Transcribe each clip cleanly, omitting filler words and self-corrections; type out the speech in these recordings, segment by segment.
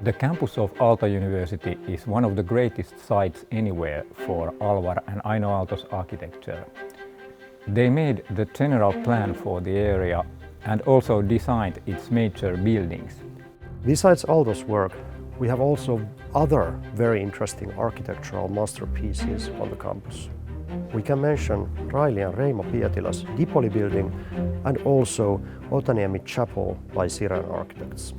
The campus of Aalto University is one of the greatest sites anywhere for Alvar and Aino Aalto's architecture. They made the general plan for the area and also designed its major buildings. Besides Aalto's work, we have also other very interesting architectural masterpieces on the campus. We can mention Raili and Reimo Pietilä's Dipoli building and also Otaniemi Chapel by Siren Architects.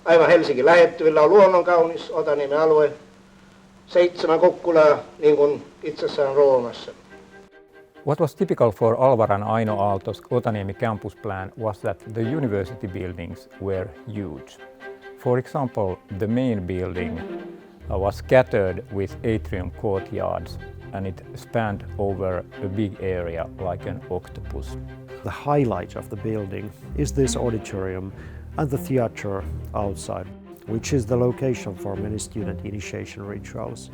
Aivan Helsingin lähettyvillä on luonnonkaunis Otaniemen alue, 7 kukkulaa niin kuin itsessään Roomassa. What was typical for Alvar and Aino Aalto's Otaniemi campus plan was that the university buildings were huge. For example, the main building was scattered with atrium courtyards and it spanned over a big area like an octopus. The highlight of the building is this auditorium and the theater outside, which is the location for many student initiation rituals.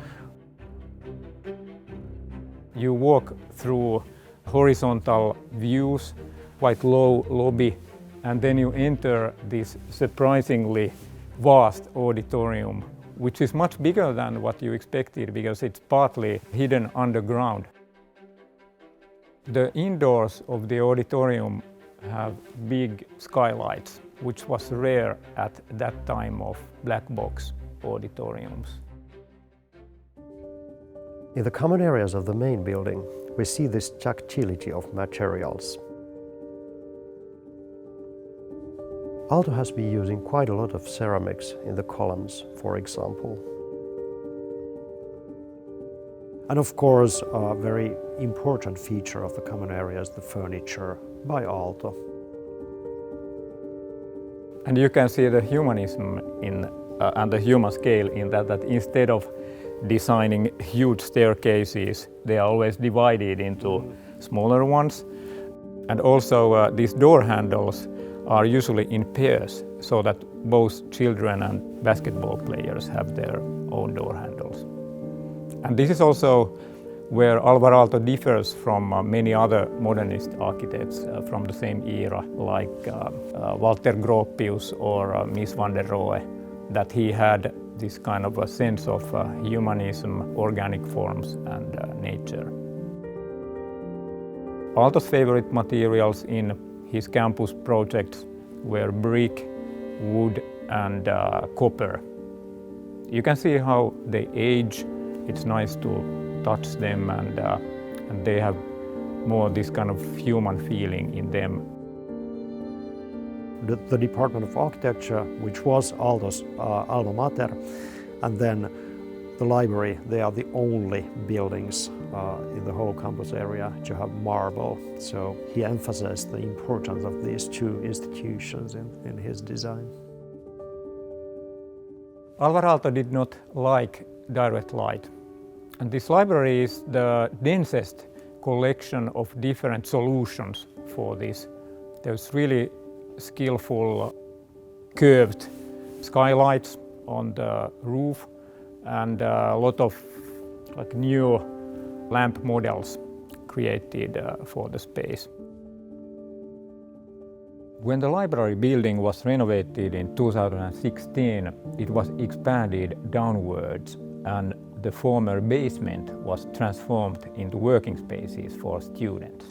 You walk through horizontal views, quite low lobby, and then you enter this surprisingly vast auditorium, which is much bigger than what you expected because it's partly hidden underground. The indoors of the auditorium have big skylights, which was rare at that time of black box auditoriums. In the common areas of the main building, we see this ductility of materials. Aalto has been using quite a lot of ceramics in the columns, for example. And of course, a very important feature of the common area is the furniture by Aalto. And you can see the humanism and the human scale in that instead of designing huge staircases, they are always divided into smaller ones. And also these door handles are usually in pairs so that both children and basketball players have their own door handles. And this is also where Alvar Aalto differs from many other modernist architects from the same era, like Walter Gropius or Mies van der Rohe, that he had this kind of a sense of humanism, organic forms and nature. Aalto's favorite materials in his campus projects were brick, wood and copper. You can see how they age. It's nice to touch them and they have more this kind of human feeling in them. The Department of Architecture, which was Aalto's alma mater, and then the library, they are the only buildings in the whole campus area to have marble. So he emphasized the importance of these two institutions in his design. Alvar Aalto did not like direct light. And this library is the densest collection of different solutions for this. There's really skillful curved skylights on the roof and a lot of new lamp models created for the space. When the library building was renovated in 2016, it was expanded downwards and the former basement was transformed into working spaces for students.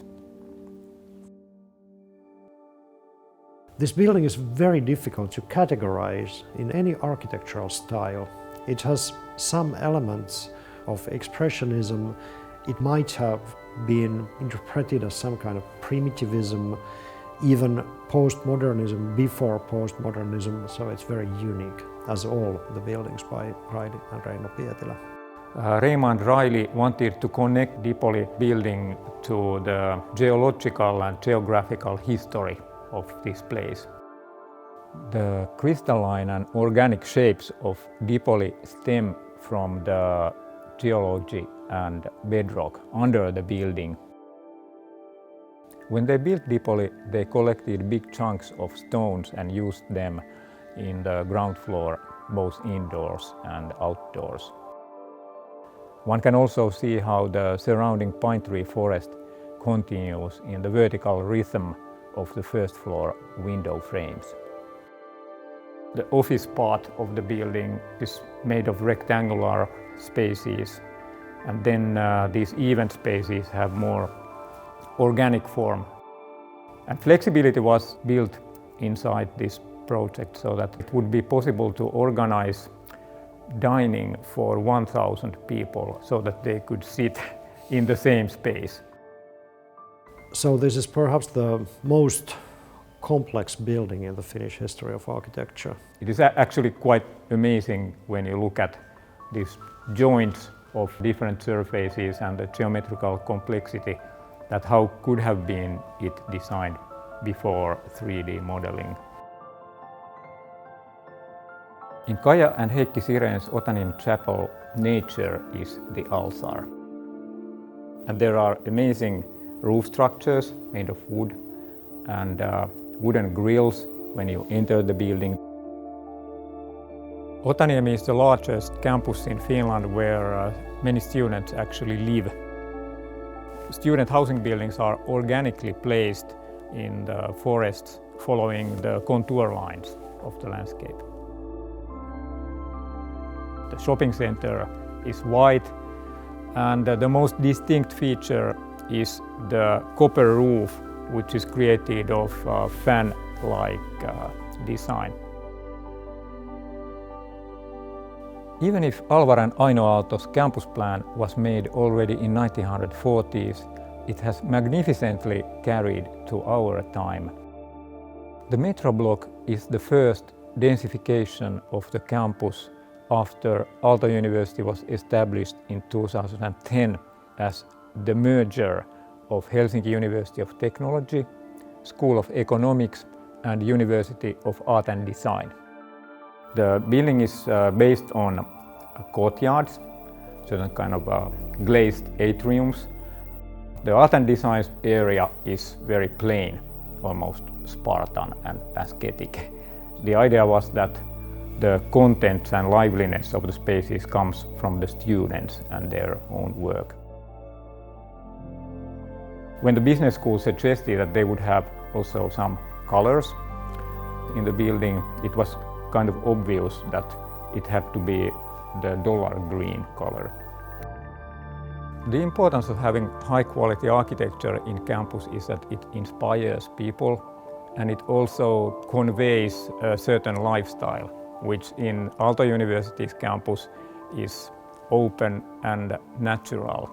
This building is very difficult to categorize in any architectural style. It has some elements of expressionism. It might have been interpreted as some kind of primitivism, even postmodernism before postmodernism, so it's very unique, as all the buildings by Raili and Reimo Pietilä. Reimo and Raili wanted to connect Dipoli building to the geological and geographical history of this place. The crystalline and organic shapes of Dipoli stem from the geology and bedrock under the building. When they built Dipoli, they collected big chunks of stones and used them in the ground floor, both indoors and outdoors. One can also see how the surrounding pine tree forest continues in the vertical rhythm of the first floor window frames. The office part of the building is made of rectangular spaces, and then these event spaces have more organic form. And flexibility was built inside this project so that it would be possible to organize dining for 1,000 people so that they could sit in the same space. So this is perhaps the most complex building in the Finnish history of architecture. It is actually quite amazing when you look at these joints of different surfaces and the geometrical complexity, that how could have been it designed before 3D modeling. In Kaija and Heikki Sirén's Otaniemi Chapel, nature is the altar. And there are amazing roof structures made of wood and wooden grills when you enter the building. Otaniemi is the largest campus in Finland where many students actually live. Student housing buildings are organically placed in the forests following the contour lines of the landscape. The shopping center is white, and the most distinct feature is the copper roof, which is created of fan-like design. Even if Alvar and Aino Aalto's campus plan was made already in 1940s, it has magnificently carried to our time. The Metro block is the first densification of the campus after Aalto University was established in 2010 as the merger of Helsinki University of Technology, School of Economics and University of Art and Design. The building is based on courtyards, certain kind of glazed atriums. The art and design area is very plain, almost Spartan and ascetic. The idea was that the contents and liveliness of the spaces comes from the students and their own work. When the business school suggested that they would have also some colors in the building, it was kind of obvious that it had to be the dollar green color. The importance of having high quality architecture in campus is that it inspires people and it also conveys a certain lifestyle, which in Aalto University's campus is open and natural.